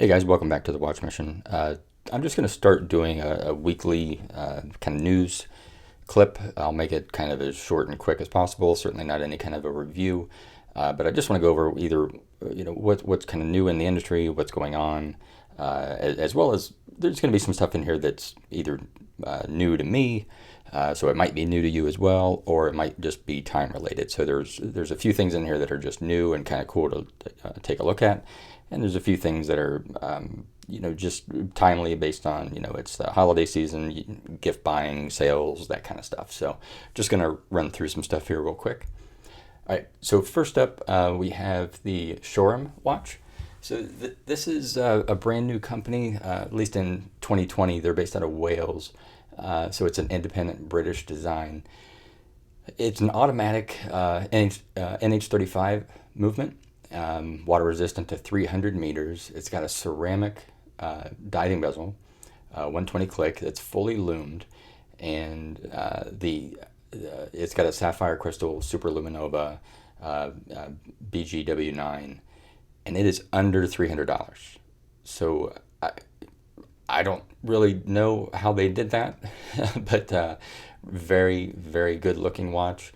Hey guys, welcome back to the Watch Mission. I'm just going to start doing a weekly kind of news clip. I'll make it kind of as short and quick as possible. Certainly not any kind of a review, but I just want to go over either what's kind of new in the industry, what's going on, as well as there's going to be some stuff in here that's either new to me, so it might be new to you as well, or it might just be time related. So there's a few things in here that are just new and kind of cool to take a look at. And there's a few things that are, just timely based on, it's the holiday season, gift buying, sales, that kind of stuff. So just going to run through some stuff here real quick. All right, so first up, we have the Shoreham watch. So this is a brand new company, at least in 2020. They're based out of Wales. So it's an independent British design. It's an automatic NH35 movement. Water resistant to 300 meters. It's got a ceramic diving bezel, 120 click. It's fully loomed, and it's got a sapphire crystal superluminova BGW9, and it is under $300. So I don't really know how they did that, but very, very good looking watch.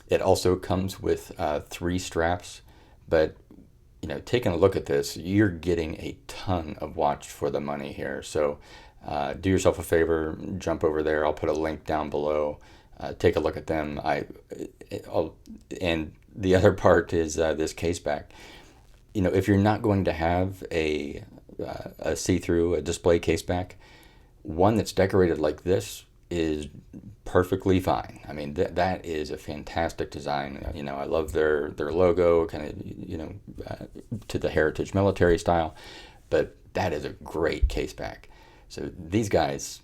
It also comes with 3 straps, but taking a look at this, you're getting a ton of watch for the money here. So do yourself a favor, jump over there. I'll put a link down below. Take a look at them. And the other part is this case back. If you're not going to have a see-through, a display case back, one that's decorated like this is perfectly fine. I mean, that is a fantastic design. I love their logo, kind of, to the heritage military style, but that is a great case back. So these guys,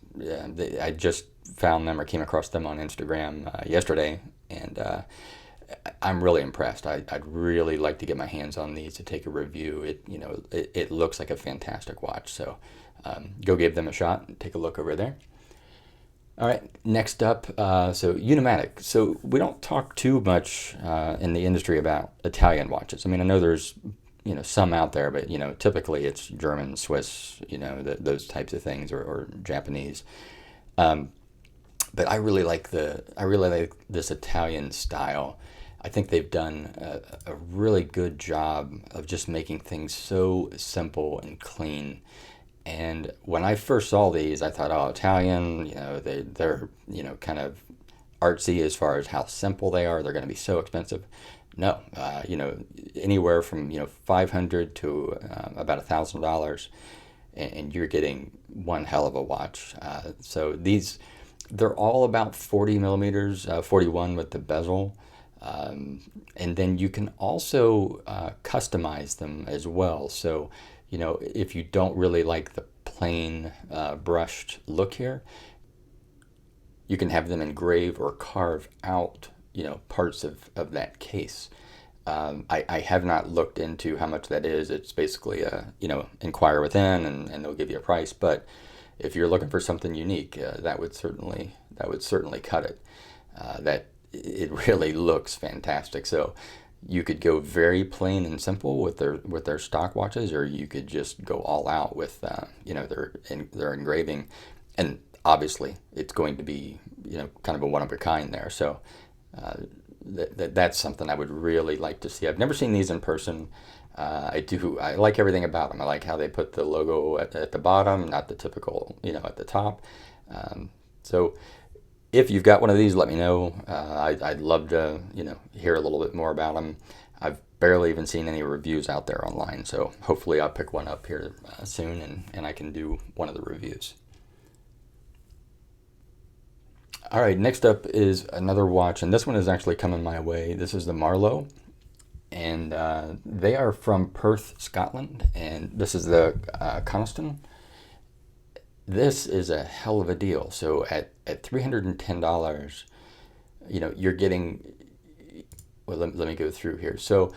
I just found them or came across them on Instagram yesterday, and I'm really impressed. I'd really like to get my hands on these to take a review. It looks like a fantastic watch. So go give them a shot and take a look over there. All right, next up, so Unimatic. So we don't talk too much in the industry about Italian watches. I mean, I know there's some out there, but typically it's German, Swiss, those types of things, or Japanese. But I really like this Italian style. I think they've done a really good job of just making things so simple and clean. And when I first saw these, I thought, oh, Italian, they're kind of artsy as far as how simple they are. They're going to be so expensive. No, anywhere from 500 to about $1,000, and you're getting one hell of a watch. So they're all about 40 millimeters, 41 with the bezel. And then you can also customize them as well. So if you don't really like the plain brushed look here, you can have them engrave or carve out, parts of that case. I have not looked into how much that is. It's basically inquire within, and they'll give you a price. But if you're looking for something unique, that would certainly cut it. That it really looks fantastic. So you could go very plain and simple with their stock watches, or you could just go all out with their engraving, and obviously it's going to be kind of a one of a kind there. So that's something I would really like to see. I've never seen these in person. I like everything about them. I like how they put the logo at the bottom, not the typical at the top. So if you've got one of these, let me know. I'd love to, hear a little bit more about them. I've barely even seen any reviews out there online, so hopefully I'll pick one up here soon, and I can do one of the reviews. All right, next up is another watch, and this one is actually coming my way. This is the Marlow, and they are from Perth, Scotland, and this is the Coniston. This is a hell of a deal. So at $310, you're getting, well, let me go through here. So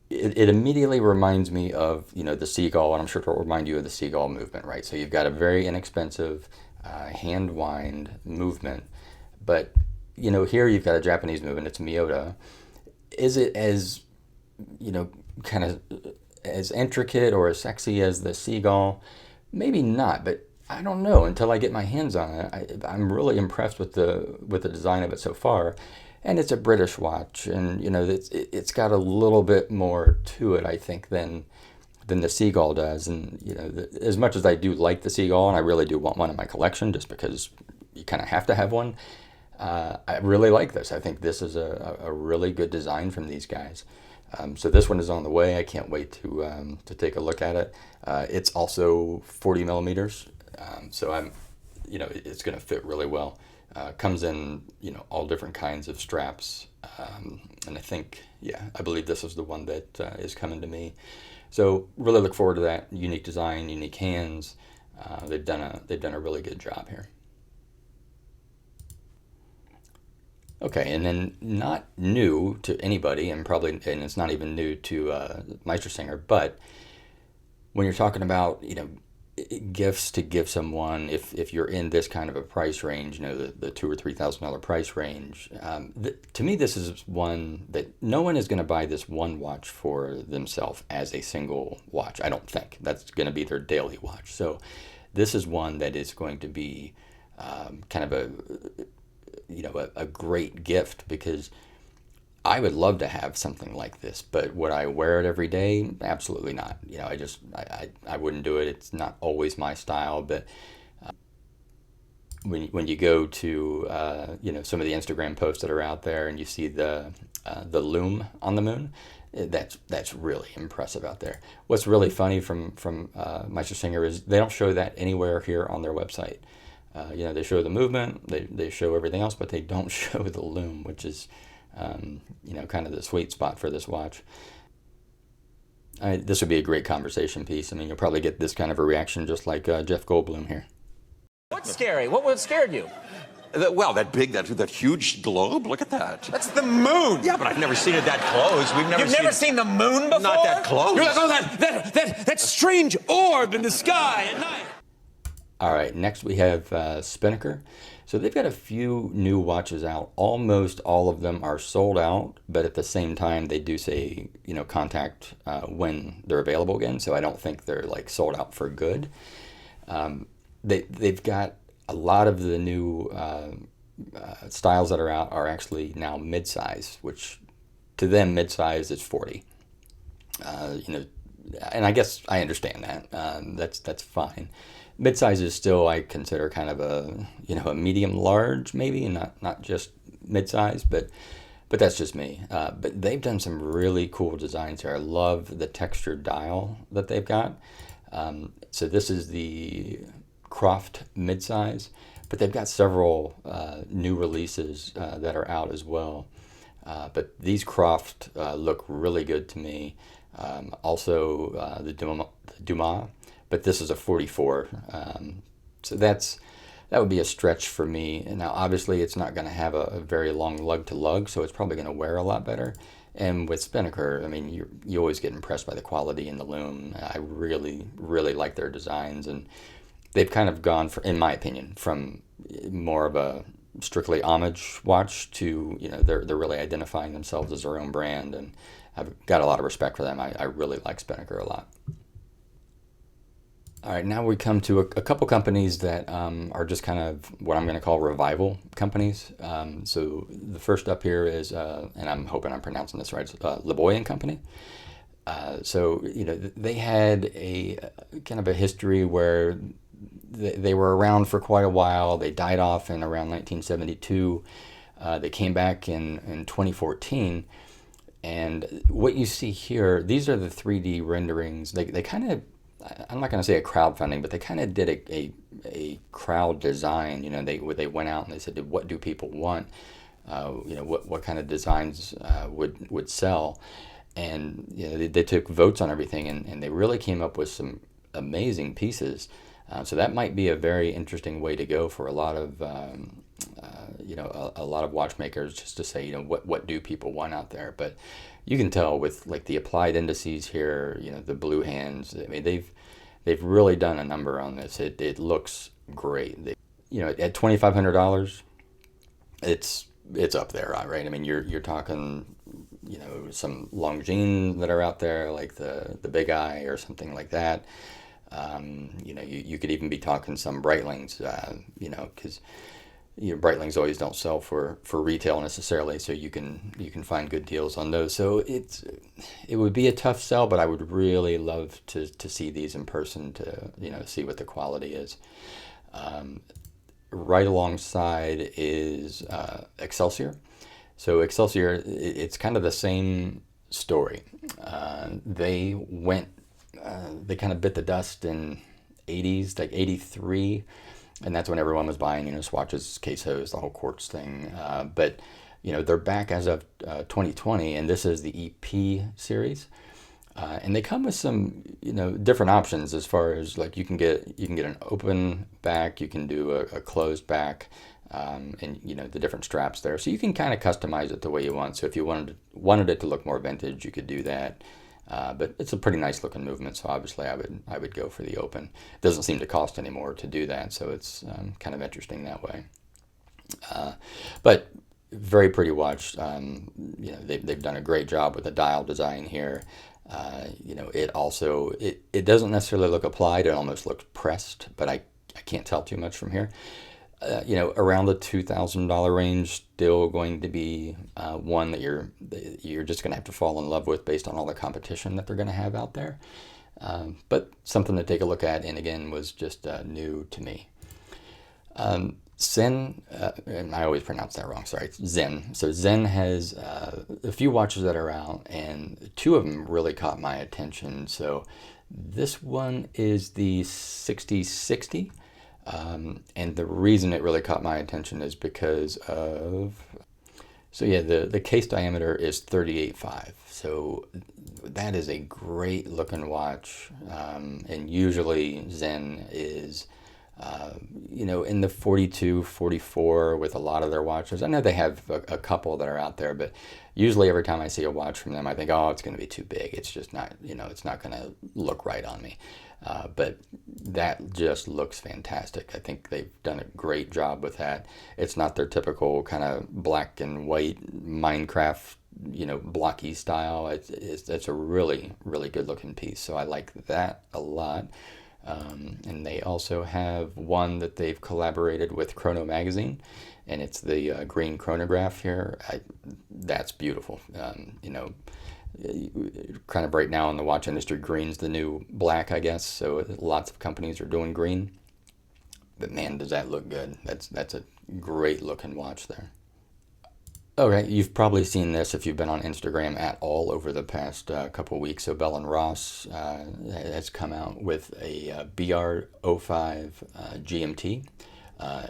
it immediately reminds me of, the Seagull, and I'm sure it'll remind you of the Seagull movement, right? So you've got a very inexpensive hand wind movement, but, here you've got a Japanese movement. It's Miyota. Is it as, kind of as intricate or as sexy as the Seagull? Maybe not, but I don't know until I get my hands on it. I'm really impressed with the design of it so far, and it's a British watch, and it's got a little bit more to it, I think, than the Seagull does. And as much as I do like the Seagull, and I really do want one in my collection, just because you kind of have to have one, I really like this. I think this is a really good design from these guys. So this one is on the way. I can't wait to take a look at it. It's also 40 millimeters, so it's going to fit really well. Comes in all different kinds of straps, and I believe this is the one that is coming to me. So really look forward to that. Unique design, unique hands. They've done a really good job here. Okay, and then not new to anybody, and it's not even new to Meistersinger, but when you're talking about gifts to give someone, if you're in this kind of a price range, the $2,000 or $3,000 price range, to me this is one that no one is going to buy this one watch for themselves as a single watch. I don't think that's going to be their daily watch. So this is one that is going to be kind of a great gift, because I would love to have something like this, but would I wear it every day? Absolutely not. I wouldn't do it. It's not always my style, but when you go to some of the Instagram posts that are out there, and you see the loom on the moon, that's really impressive out there. What's really funny from Meistersinger is they don't show that anywhere here on their website. They show the movement, they show everything else, but they don't show the loom, which is kind of the sweet spot for this watch. This would be a great conversation piece. I mean, you'll probably get this kind of a reaction just like Jeff Goldblum here. What's scary? What scared you? Well, that huge globe. Look at that. That's the moon. Yeah, but I've never seen it that close. You've never seen the moon before? Not that close. You're like, oh, that strange orb in the sky at night. All right, next we have Spinnaker. So they've got a few new watches out. Almost all of them are sold out, but at the same time they do say, contact when they're available again. So I don't think they're like sold out for good. They've got a lot of the new styles that are out are actually now mid-size, which to them mid-size is 40. And I guess I understand that. That's fine. Mid-size is still, I consider, kind of a medium large maybe, and not just mid-size, but that's just me. But they've done some really cool designs here. I love the textured dial that they've got. So this is the Croft mid-size, but they've got several new releases that are out as well. But these Croft look really good to me. Also the Dumas. But this is a 44, so that would be a stretch for me. And now, obviously, it's not going to have a very long lug to lug, so it's probably going to wear a lot better. And with Spinnaker, I mean, you always get impressed by the quality in the loom. I really, really like their designs, and they've kind of gone, in my opinion, from more of a strictly homage watch to they're really identifying themselves as their own brand, and I've got a lot of respect for them. I really like Spinnaker a lot. All right, now we come to a couple companies that are just kind of what I'm going to call revival companies. So the first up here is, and I'm hoping I'm pronouncing this right, Leboy & Company. So they had a kind of a history where they were around for quite a while. They died off in around 1972. They came back in 2014. And what you see here, these are the 3D renderings. They kind of, I'm not going to say a crowdfunding, but they kind of did a crowd design. They went out and they said, what do people want? What kind of designs would sell? And they took votes on everything, and they really came up with some amazing pieces. So that might be a very interesting way to go for a lot of a lot of watchmakers, just to say what do people want out there. But you can tell with like the applied indices here, the blue hands. I mean, they've really done a number on this. It looks great. At $2,500, it's up there, right? I mean, you're talking some Longines that are out there, like the Big Eye or something like that. You could even be talking some Breitlings, because Breitlings always don't sell for retail necessarily, so you can find good deals on those. So it would be a tough sell, but I would really love to see these in person to see what the quality is. Right alongside is Excelsior. So Excelsior, it's kind of the same story. They kind of bit the dust in '80s, like '83. And that's when everyone was buying, swatches, quesos, the whole quartz thing. But they're back as of 2020, and this is the EP series. And they come with some, different options as far as like you can get an open back, you can do a closed back, and the different straps there. So you can kind of customize it the way you want. So if you wanted it to look more vintage, you could do that. But it's a pretty nice looking movement, so obviously I would go for the open. It doesn't seem to cost any more to do that, so it's kind of interesting that way. But very pretty watch. They've done a great job with the dial design here. It doesn't necessarily look applied. It almost looks pressed, but I can't tell too much from here. Around the $2,000 range, still going to be one that you're just going to have to fall in love with based on all the competition that they're going to have out there. But something to take a look at, and again, was just new to me. Zen, and I always pronounce that wrong, sorry, it's Zen. So Zen has a few watches that are out, and two of them really caught my attention. So this one is the 6060. And the reason it really caught my attention is because of, the case diameter is 38.5. So that is a great looking watch. And usually Zen is, in the 42, 44 with a lot of their watches. I know they have a couple that are out there, but usually every time I see a watch from them, I think, oh, it's going to be too big. It's just not, it's not going to look right on me. But that just looks fantastic. I think they've done a great job with that. It's not their typical kind of black and white Minecraft, blocky style. It's a really, really good looking piece. So I like that a lot. And they also have one that they've collaborated with Chrono Magazine, and it's the green chronograph here. That's beautiful. Kind of right now in the watch industry, green's the new black, I guess. So lots of companies are doing green. But man, does that look good. That's a great looking watch there. Okay, you've probably seen this if you've been on Instagram at all over the past couple of weeks. So Bell & Ross has come out with a BR05 GMT.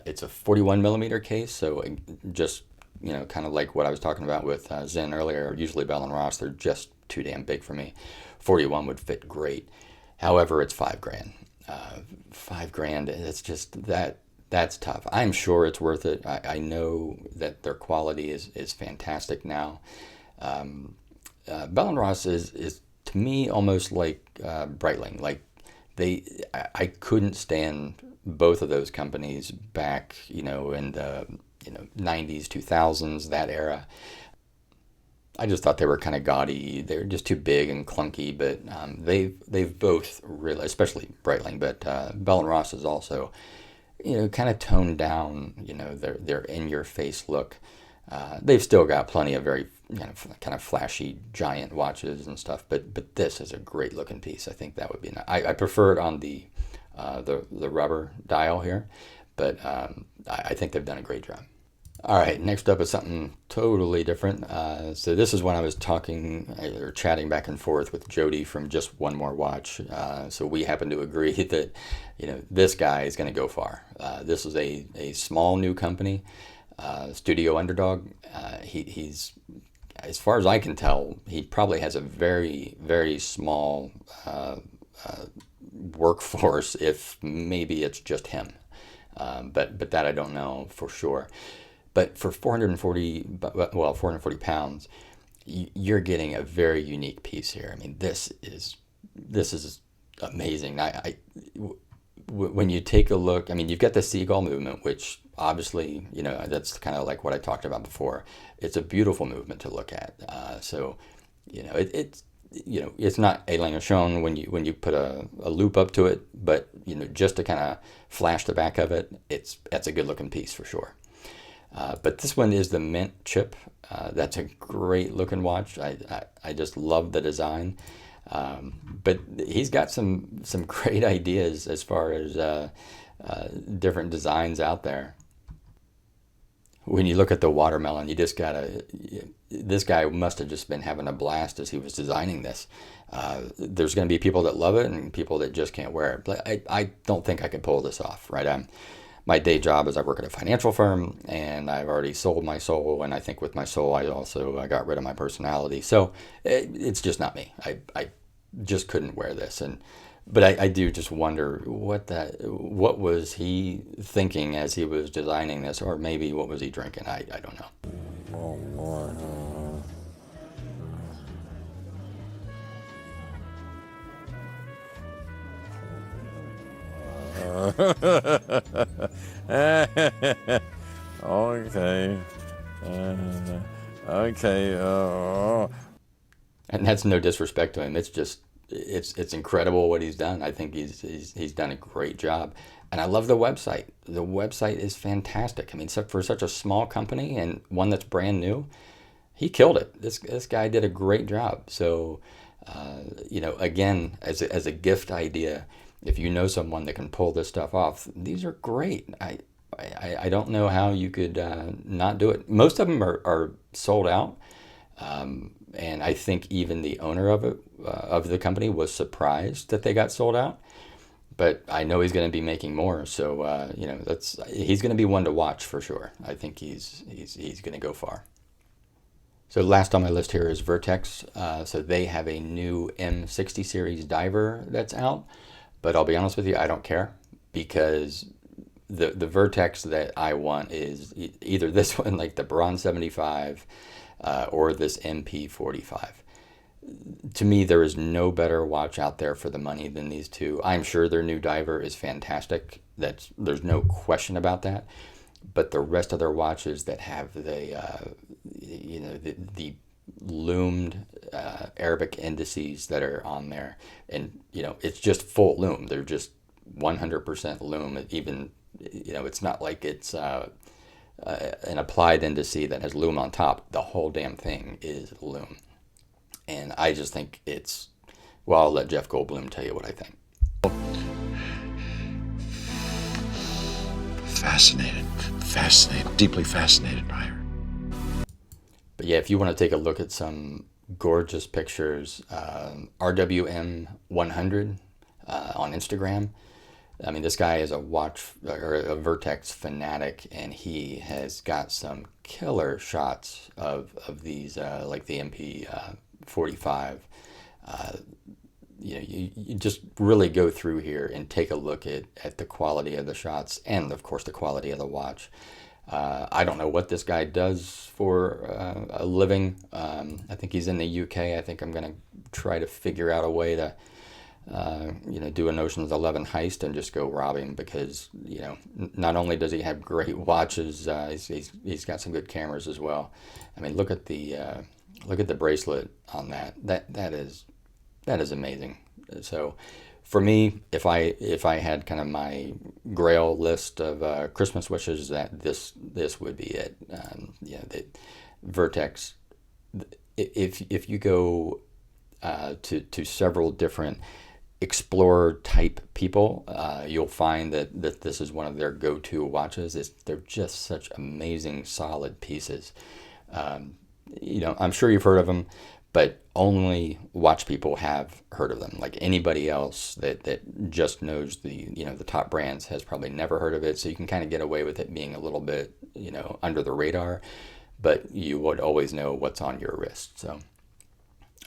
It's a 41 millimeter case, so just, kind of like what I was talking about with Zen earlier. Usually Bell & Ross, they're just too damn big for me. 41 would fit great. However, it's $5,000. $5,000, it's just that's tough. I'm sure it's worth it. I know that their quality is fantastic now. Bell & Ross is to me almost like Breitling. Like I couldn't stand both of those companies back, in the 90s, 2000s, that era. I just thought they were kind of gaudy. They were just too big and clunky. But they've both really, especially Breitling, but Bell & Ross is also, kind of toned down, their in-your-face look. They've still got plenty of very kind of flashy giant watches and stuff, but this is a great looking piece. I think that would be nice. I prefer it on the rubber dial here, but I think they've done a great job. All right, next up is something totally different. So this is when I was talking or chatting back and forth with Jody from Just One More Watch. So we happen to agree that, this guy is going to go far. This is a small new company, Studio Underdog. He's, as far as I can tell, he probably has a very, very small workforce, if maybe it's just him. But that I don't know for sure. But for 440 pounds, you're getting a very unique piece here. I mean, this is amazing. When you take a look, I mean, you've got the seagull movement, which obviously, that's kind of like what I talked about before. It's a beautiful movement to look at. So, it's not ailing or shown when you put a loop up to it, but just to kind of flash the back of it, that's a good looking piece for sure. But this one is the mint chip. That's a great looking watch. I just love the design. But he's got some great ideas as far as different designs out there. When you look at the watermelon, you just gotta. This guy must have just been having a blast as he was designing this. There's going to be people that love it and people that just can't wear it. But I don't think I could pull this off, right? My day job is I work at a financial firm, and I've already sold my soul. And I think with my soul, I got rid of my personality. So it's just not me. I just couldn't wear this. But I do just wonder what was he thinking as he was designing this, or maybe what was he drinking? I don't know. Okay. Okay. And that's no disrespect to him. It's just it's incredible what he's done. I think he's done a great job, and I love the website. The website is fantastic. I mean, for such a small company and one that's brand new, he killed it. This guy did a great job. So, again, as a gift idea, if you know someone that can pull this stuff off, these are great. I don't know how you could not do it. Most of them are sold out. And I think even the owner of the company was surprised that they got sold out. But I know he's going to be making more, so he's going to be one to watch for sure. I think he's going to go far. So last on my list here is Vertex. So they have a new M60 series diver that's out. But I'll be honest with you, I don't care, because the Vertex that I want is either this one, like the Bronze 75, or this MP45. To me, there is no better watch out there for the money than these two. I'm sure their new diver is fantastic. There's no question about that. But the rest of their watches that have the loomed Arabic indices that are on there, and it's just full loom. They're just 100% loom. Even it's not like it's an applied indice that has loom on top. The whole damn thing is loom. And I just think I'll let Jeff Goldblum tell you what I think. Fascinated, deeply fascinated by her. But yeah, if you want to take a look at some gorgeous pictures, RWM 100 on Instagram. I mean, this guy is a Vertex fanatic, and he has got some killer shots of these, like the MP45. You just really go through here and take a look at the quality of the shots and, of course, the quality of the watch. I don't know what this guy does for a living. I think he's in the UK. I think I'm going to try to figure out a way to do an Ocean's 11 heist and just go rob him, because not only does he have great watches, he's got some good cameras as well. I mean, look at the bracelet on that. That is amazing. So for me, if I had kind of my Grail list of Christmas wishes, that this would be it. The Vertex. If you go to several different explorer type people, you'll find that this is one of their go-to watches. They're just such amazing, solid pieces. I'm sure you've heard of them, but only watch people have heard of them. Like anybody else that just knows the top brands has probably never heard of it. So you can kind of get away with it being a little bit under the radar, but you would always know what's on your wrist. So.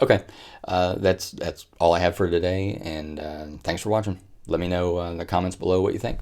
Okay, that's all I have for today, and thanks for watching. Let me know in the comments below what you think.